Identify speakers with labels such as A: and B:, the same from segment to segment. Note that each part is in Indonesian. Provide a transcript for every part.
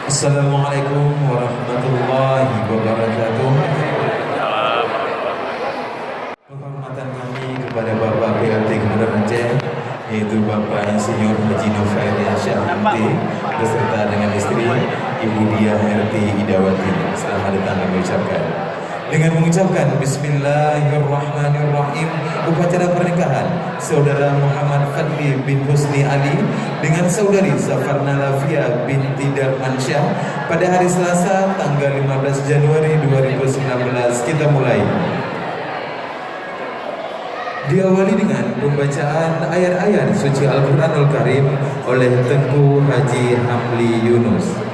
A: Assalamualaikum warahmatullahi wabarakatuh. Penghormatan kami kepada Bapak PLT Gubernur Aceh, yaitu Bapak Insinyur Haji Novairian Syahmukti beserta dengan istri Ibu Diah RT Idawati. Selamat datang kami ucapkan. Dengan mengucapkan Bismillahirrahmanirrahim, upacara pernikahan Saudara Muhammad Fadli bin Husni Ali dengan Saudari Safarna Lafia binti Darmansyah pada hari Selasa tanggal 15 Januari 2019 kita mulai. Diawali dengan pembacaan ayat-ayat suci Al-Quranul Karim oleh Tengku Haji Hamli Yunus.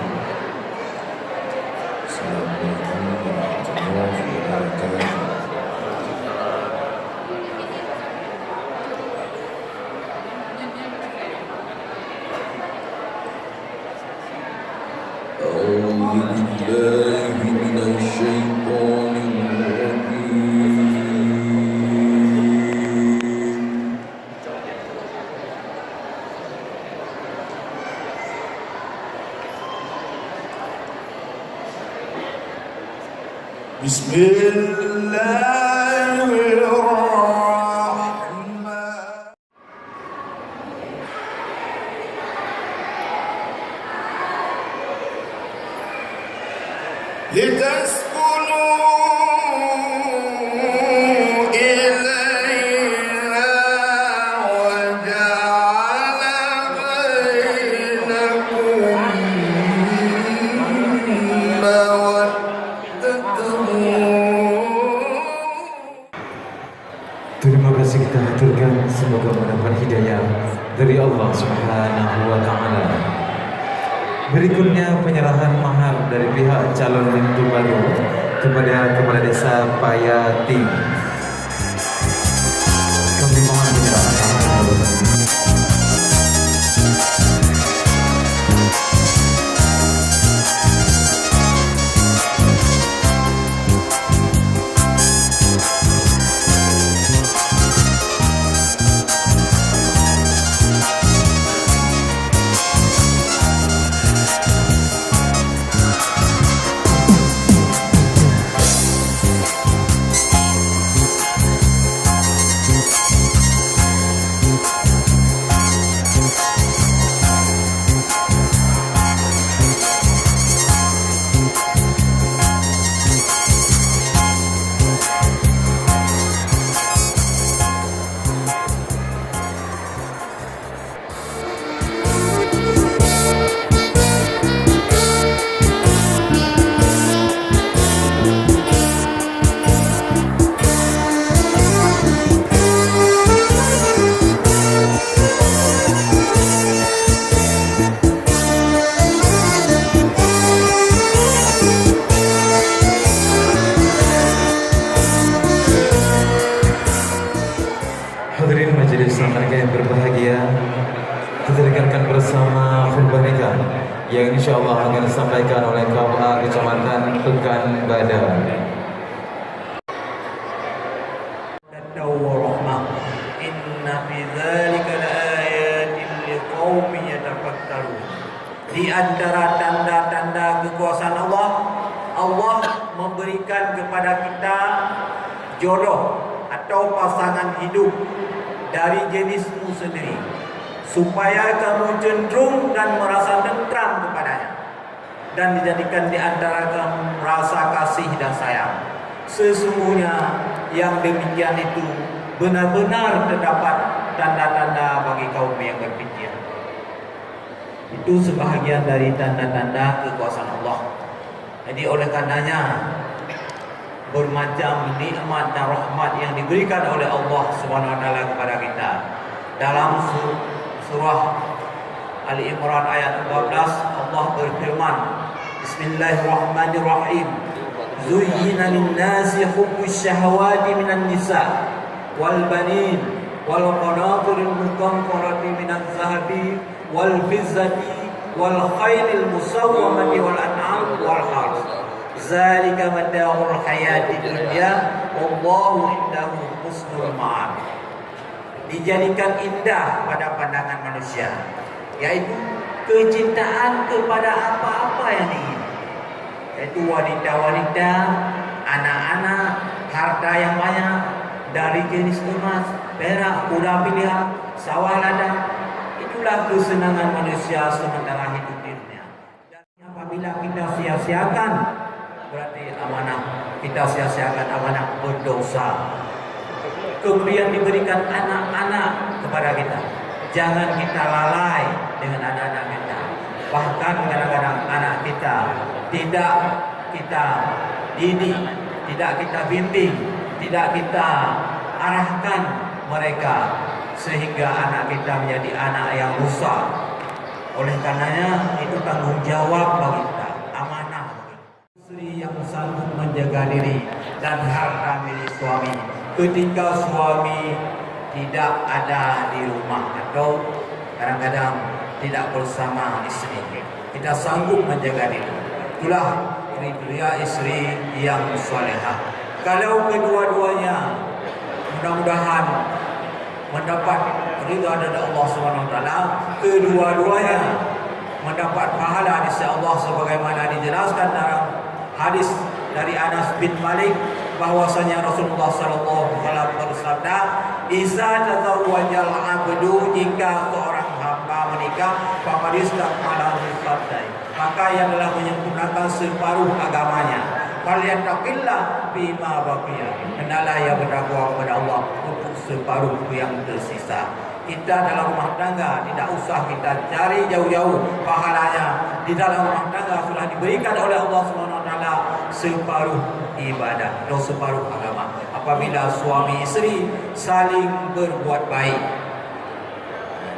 A: Terima kasih kita haturkan, semoga mendapat hidayah dari Allah Subhanahu wa Ta'ala. Berikutnya penyerahan mahar dari pihak calon menantu baru kepada Kepala Desa Payati. Kami mohon penyerahan mahar. Hadirin majelis keluarga yang berbahagia, kita dengarkan bersama khutbah nikah yang insyaallah akan disampaikan oleh KUA Kecamatan Pekan Badan.
B: Inna fi dzalika laayatin liqaumin yatafakkarun. Di antara tanda-tanda kekuasaan Allah, Allah memberikan kepada kita jodoh atau pasangan hidup dari jenismu sendiri, supaya kamu cenderung dan merasa tentram kepadanya, dan dijadikan di antara kamu rasa kasih dan sayang. Sesungguhnya yang demikian itu benar-benar terdapat tanda-tanda bagi kaum yang berpikir. Itu sebahagian dari tanda-tanda kekuasaan Allah. Jadi oleh karenanya bermacam nikmat dan rahmat yang diberikan oleh Allah Subhanahu wa taala kepada kita. Dalam surah Ali Imran ayat 14 Allah berfirman, Bismillahirrahmanirrahim. Zuyyina lin-nasi hubbus syahawati minan nisa wal banin wal qanatiril muqantarati minaz zahabi wal fizzati wal khailil musawwamati wal an'am wal harth. Zalika mata'ul hayatid dunya wallahu indahu husnul ma'ab. Dijadikan indah pada pandangan manusia, yaitu kecintaan kepada apa-apa yang diingini, yaitu wanita-wanita, anak-anak, harta yang banyak dari jenis emas, perak, kuda pilihan, sawah ladang. Itulah kesenangan manusia sementara hidup di dunia. Dan apabila kita sia-siakan, berarti amanah, kita sia-siakan amanah berdosa. Kemudian diberikan anak-anak kepada kita. Jangan kita lalai dengan anak-anak kita. Bahkan kadang-kadang anak kita tidak kita didik, tidak kita bimbing, tidak kita arahkan mereka, sehingga anak kita menjadi anak yang rusak. Oleh karenanya itu tanggung jawab bagi kita, amanah bagi kita. Istri yang sanggup menjaga diri dan harta milik suami ketika suami tidak ada di rumah atau kadang-kadang tidak bersama istri, kita sanggup menjaga diri. Itulah kriteria istri yang salehah. Kalau kedua-duanya mudah-mudahan mendapat ridha dari Allah SWT, kedua-duanya mendapat pahala di sisi Allah sebagaimana dijelaskan dalam hadis dari Anas bin Malik bahwasanya Rasulullah sallallahu alaihi wasallam bersabda, "Iza tazawwajal 'abdu, jika seorang hamba menikah, faqad istakmala nisfatai, maka ia telah menyempurnakan separuh agamanya. Falyattaqillah bima baqiya, hendaklah ia bertakwa kepada Allah untuk separuh yang tersisa." Kita dalam rumah tangga tidak usah kita cari jauh-jauh pahalanya. Di dalam rumah tangga sudah diberikan oleh Allah SWT separuh ibadah atau separuh agama. Apabila suami istri saling berbuat baik,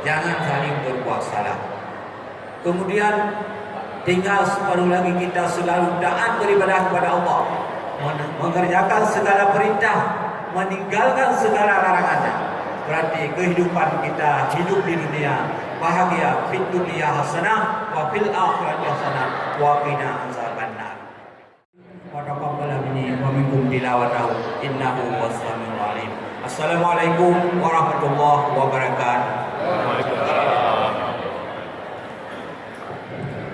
B: jangan saling berbuat salah. Kemudian tinggal separuh lagi kita selalu taat beribadah kepada Allah, mengerjakan segala perintah, meninggalkan segala larangannya. Berarti kehidupan kita hidup di dunia bahagia, fid dunya hasanah wa fil akhirati hasanah wa qina azabannar. Wa taqabbal minni wa minkum tilawatahu innahu was-sami'ul 'alim. Assalamualaikum warahmatullahi wabarakatuh.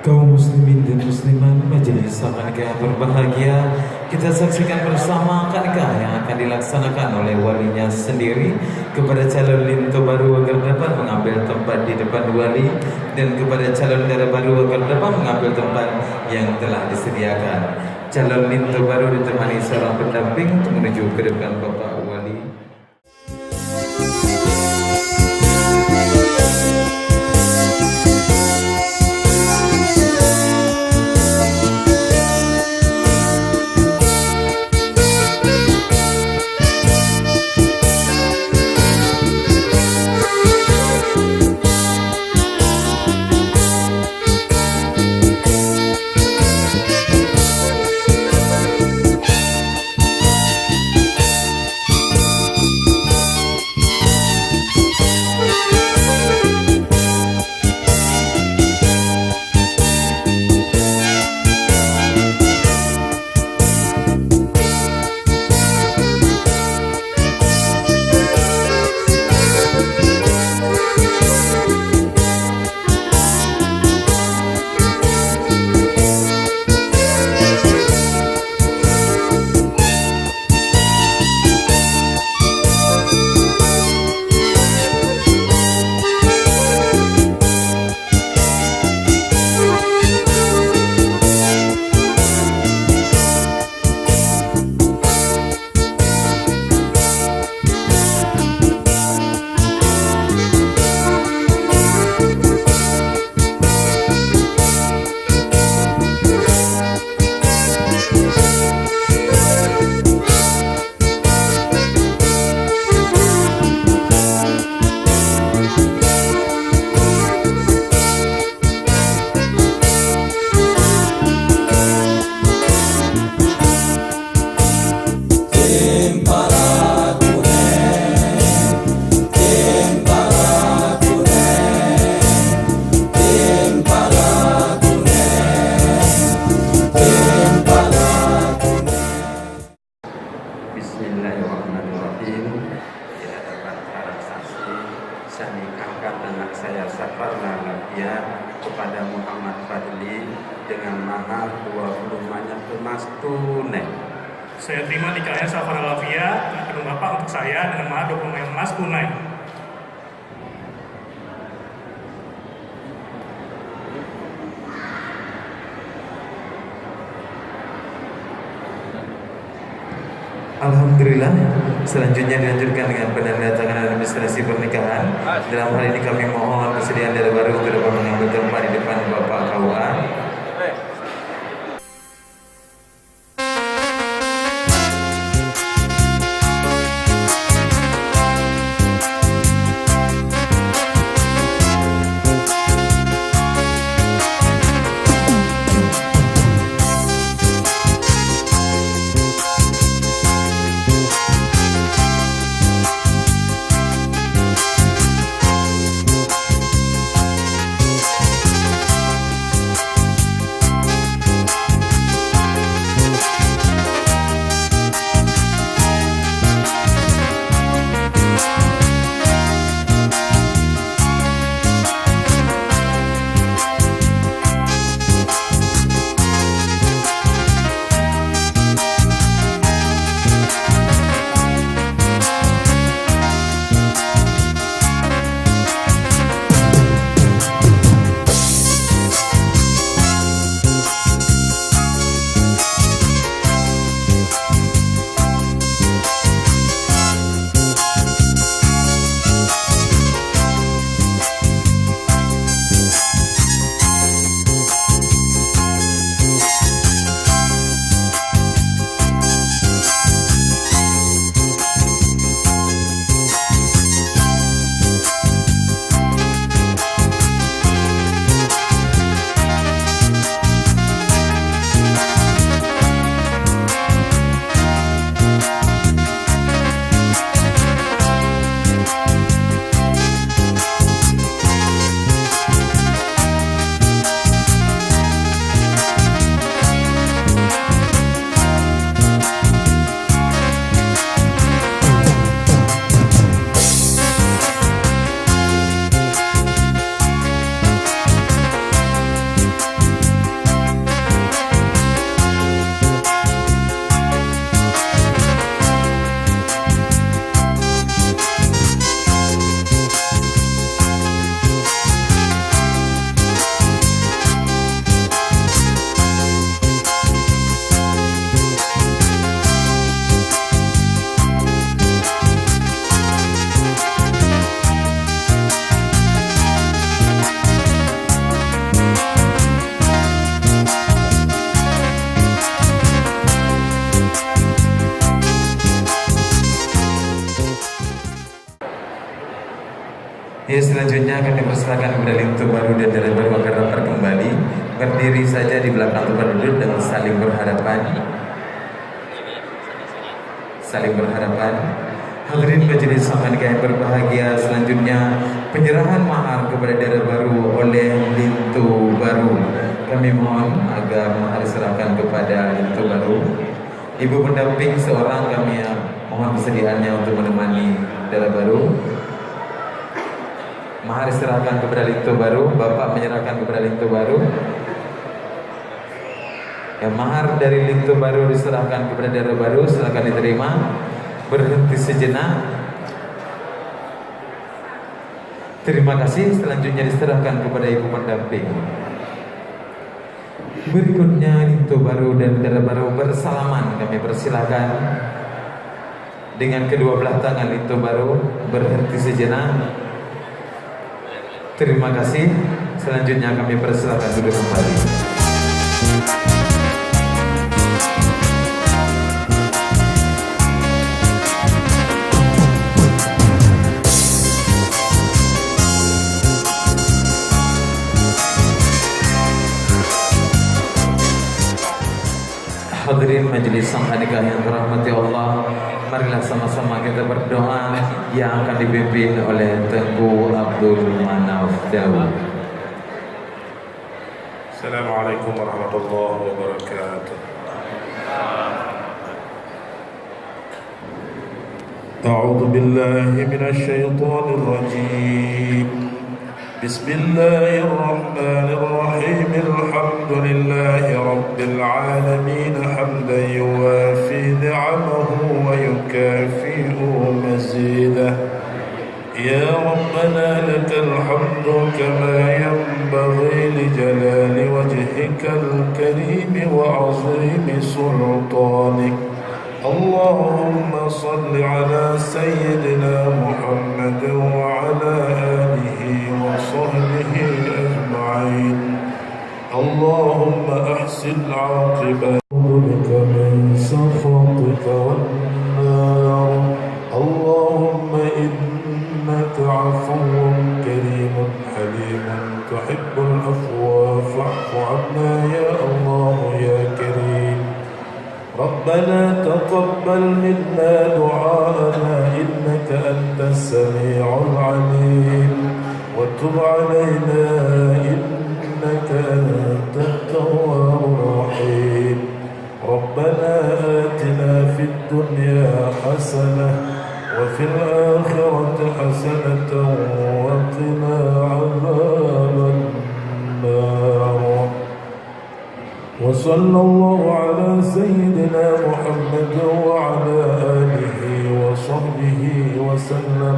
A: Kaum muslimin dan muslimat, majelis nikah berbahagia, kita saksikan bersama akad nikah yang akan dilaksanakan oleh walinya sendiri kepada calon linto baru agar dapat mengambil tempat di depan wali, dan kepada calon dara baru agar dapat mengambil tempat yang telah disediakan. Calon linto baru ditemani seorang pendamping untuk menuju ke depan Bapak Wali. dengan mahar 20 banyak emas tunai.
C: Saya terima nikahnya Safar Alafia dengan kedua Bapak untuk saya dengan mahar 20 emas tunai.
A: Alhamdulillah, selanjutnya dilanjutkan dengan penandatanganan administrasi pernikahan. Dalam hal ini kami mohon persediaan darah baru untuk dapat mengambil tempat di depan Bapak KUA. Ya, selanjutnya kami persilakan kepada lintu baru dan darah baru agar dapat kembali berdiri saja di belakang tempat duduk dan saling berhadapan. Hadirin majelis sama nikah yang berbahagia, selanjutnya penyerahan mahar kepada darah baru oleh lintu baru. Kami mohon agar mahar diserahkan kepada lintu baru. Ibu pendamping seorang kami mohon persediaannya untuk menemani darah baru. Mahar diserahkan kepada lintu baru, Bapak menyerahkan kepada lintu baru. Ya, mahar dari lintu baru diserahkan kepada darah baru, silakan diterima. Berhenti sejenak. Terima kasih. Selanjutnya diserahkan kepada ibu pendamping. Berikutnya lintu baru dan darah baru bersalaman. Kami persilakan dengan kedua belah tangan lintu baru berhenti sejenak. Terima kasih. Selanjutnya kami persilakan duduk kembali. Hadirin majelis sang nikah yang dirahmati Allah, marilah sama-sama kita berdoa yang akan dipimpin oleh Tengku Abdul Manaf Daud.
D: Assalamualaikum warahmatullahi wabarakatuh. A'udzu billahi minasy syaithanir rajim. بسم الله الرحمن الرحيم الحمد لله رب العالمين حمدا يوافي نعمه ويكافئ مزيده يا ربنا لك الحمد كما ينبغي لجلال وجهك الكريم وعظيم سلطانك اللهم صل على سيدنا محمد وعلى آله وصحبه أجمعين اللهم أحسن عاقبتك من سخطك والنار اللهم إنك عفو كريم حليم تحب العفو فاعف عنا يا الله يا كريم ربنا تقبل منا دعاءنا إنك أنت السميع العليم وتب علينا إنك أنت التواب الرحيم ربنا آتنا في الدنيا حسنة وفي الآخرة حسنة وقنا عذاب النار وصلى الله على سيدنا محمد وعلى آله وصحبه وسلم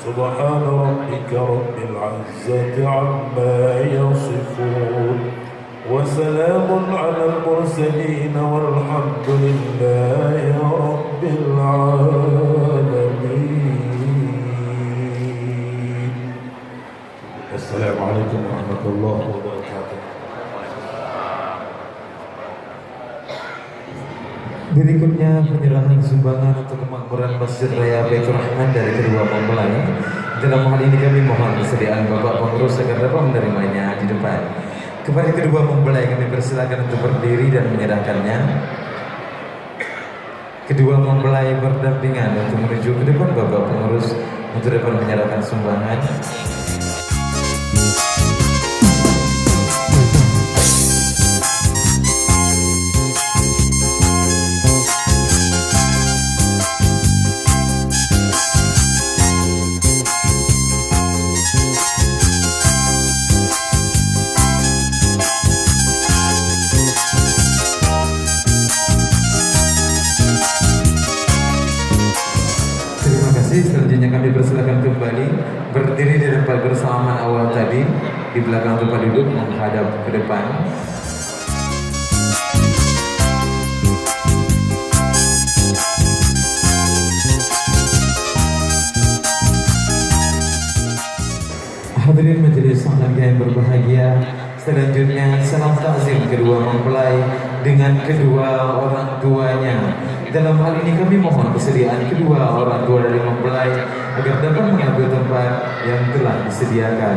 D: سبحان ربك رب العزة عما يصفون وسلام على المرسلين والحمد لله رب العالمين السلام عليكم ورحمة الله وبركاته.
A: Berikutnya penyerahan sumbangan untuk kemakmuran Masjid Raya Baitur Rahman dari kedua mempelai. Dalam hal ini kami mohon kesediaan Bapak Pengurus agar dapat menerimanya di depan. Kepada kedua mempelai kami persilakan untuk berdiri dan menyerahkannya. Kedua mempelai berdampingan untuk menuju ke depan Bapak Pengurus untuk dapat menyerahkan sumbangan. Selanjutnya kami persilakan kembali berdiri di tempat bersamaan awal tadi, di belakang tempat duduk menghadap ke depan. Hadirin majelis sangat yang berbahagia, selanjutnya salam takzim kedua mempelai dengan kedua orang tuanya. Dalam hal ini kami mohon kesediaan kedua orang tua dari mempelai agar dapat mengambil tempat yang telah disediakan.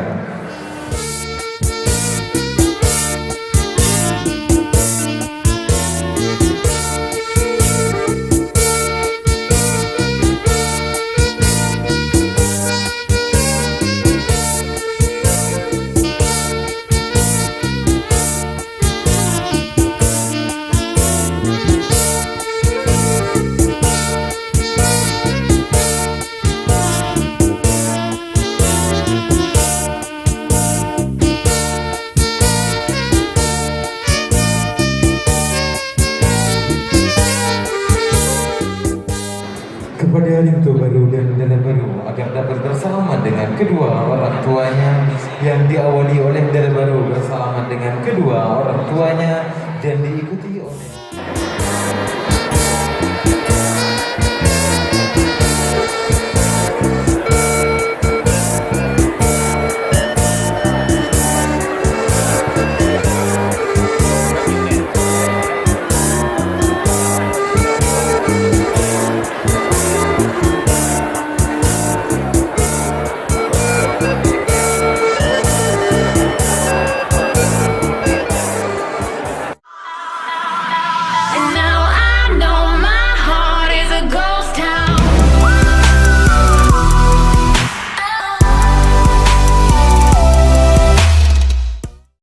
A: Kepada Limto baru dan Dana baru agar dapat bersalaman dengan kedua orang tuanya, yang diawali oleh Dana baru bersalaman dengan kedua orang tuanya dan diikuti oleh